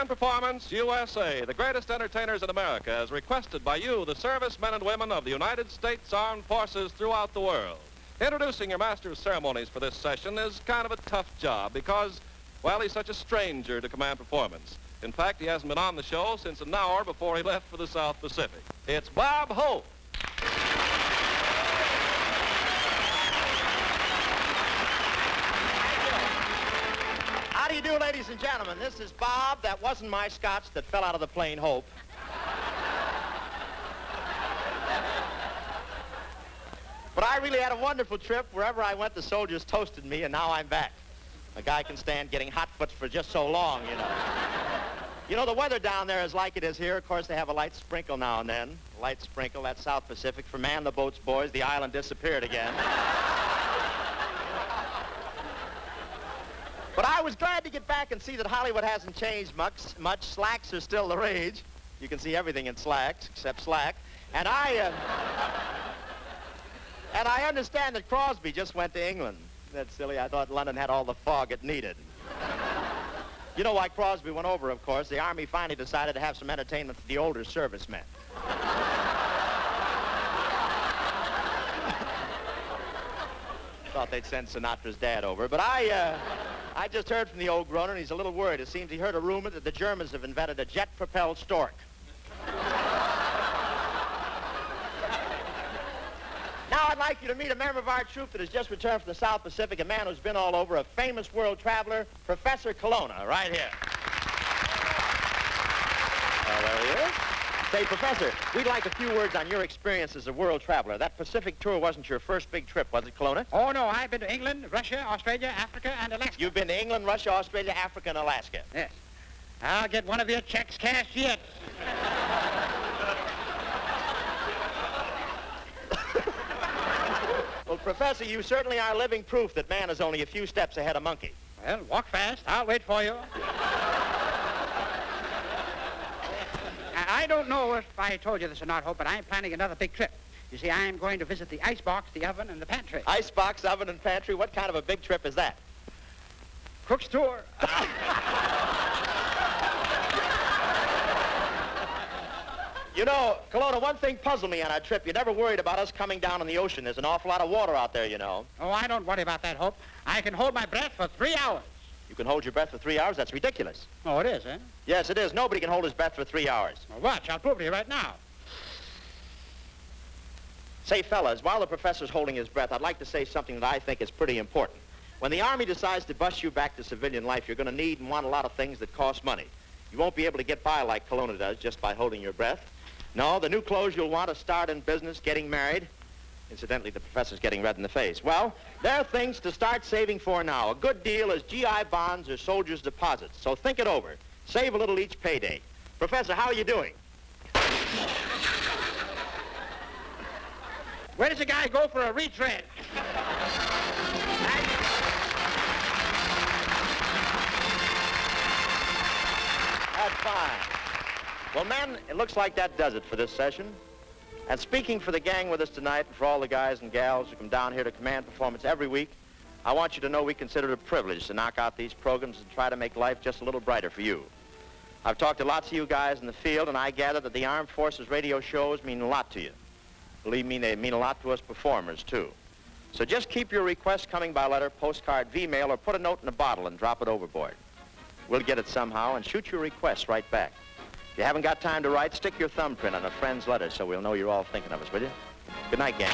Command Performance USA, the greatest entertainers in America, as requested by you, the servicemen and women of the United States Armed Forces throughout the world. Introducing your master of ceremonies for this session is kind of a tough job because, well, he's such a stranger to Command Performance. In fact, he hasn't been on the show since an hour before he left for the South Pacific. It's Bob Hope. How do you do, ladies and gentlemen? This is Bob. That wasn't my scotch that fell out of the plane Hope. But I really had a wonderful trip. Wherever I went, the soldiers toasted me, and now I'm back. A guy can stand getting hot foots for just so long, you know. You know, the weather down there is like it is here. Of course, they have a light sprinkle now and then. A light sprinkle, that's South Pacific. For man the boats, boys, the island disappeared again. But I was glad to get back and see that Hollywood hasn't changed much. Slacks are still the rage. You can see everything in slacks except slack. And I understand that Crosby just went to England. That's silly. I thought London had all the fog it needed. You know why Crosby went over, of course. The Army finally decided to have some entertainment for the older servicemen. Thought they'd send Sinatra's dad over. But I just heard from the old groaner, and he's a little worried. It seems he heard a rumor that the Germans have invented a jet-propelled stork. Now I'd like you to meet a member of our troop that has just returned from the South Pacific, a man who's been all over, a famous world traveler, Professor Colonna, right here. Oh, there he is. Say, Professor, we'd like a few words on your experience as a world traveler. That Pacific tour wasn't your first big trip, was it, Colonna? Oh, no, I've been to England, Russia, Australia, Africa, and Alaska. You've been to England, Russia, Australia, Africa, and Alaska? Yes. I'll get one of your checks cashed yet. Well, Professor, you certainly are living proof that man is only a few steps ahead of monkey. Well, walk fast. I'll wait for you. I don't know if I told you this or not, Hope, but I'm planning another big trip. You see, I'm going to visit the icebox, the oven, and the pantry. Icebox, oven, and pantry? What kind of a big trip is that? Cook's tour. You know, Colonna, one thing puzzled me on our trip. You never worried about us coming down in the ocean. There's an awful lot of water out there, you know. Oh, I don't worry about that, Hope. I can hold my breath for 3 hours. You can hold your breath for 3 hours? That's ridiculous. Oh, it is, eh? Yes, it is. Nobody can hold his breath for 3 hours. Well, watch. I'll prove to you right now. Say, fellas, while the professor's holding his breath, I'd like to say something that I think is pretty important. When the Army decides to bust you back to civilian life, you're going to need and want a lot of things that cost money. You won't be able to get by like Colonna does just by holding your breath. No, the new clothes you'll want to start in business, getting married. Incidentally, the professor's getting red in the face. Well, there are things to start saving for now. A good deal is GI bonds or soldiers' deposits. So think it over. Save a little each payday. Professor, how are you doing? Where does a guy go for a retread? That's fine. Well, men, it looks like that does it for this session. And speaking for the gang with us tonight, and for all the guys and gals who come down here to Command Performance every week, I want you to know we consider it a privilege to knock out these programs and try to make life just a little brighter for you. I've talked to lots of you guys in the field, and I gather that the Armed Forces radio shows mean a lot to you. Believe me, they mean a lot to us performers, too. So just keep your requests coming by letter, postcard, V-mail, or put a note in a bottle and drop it overboard. We'll get it somehow and shoot your requests right back. If you haven't got time to write, stick your thumbprint on a friend's letter so we'll know you're all thinking of us, will you? Good night, gang.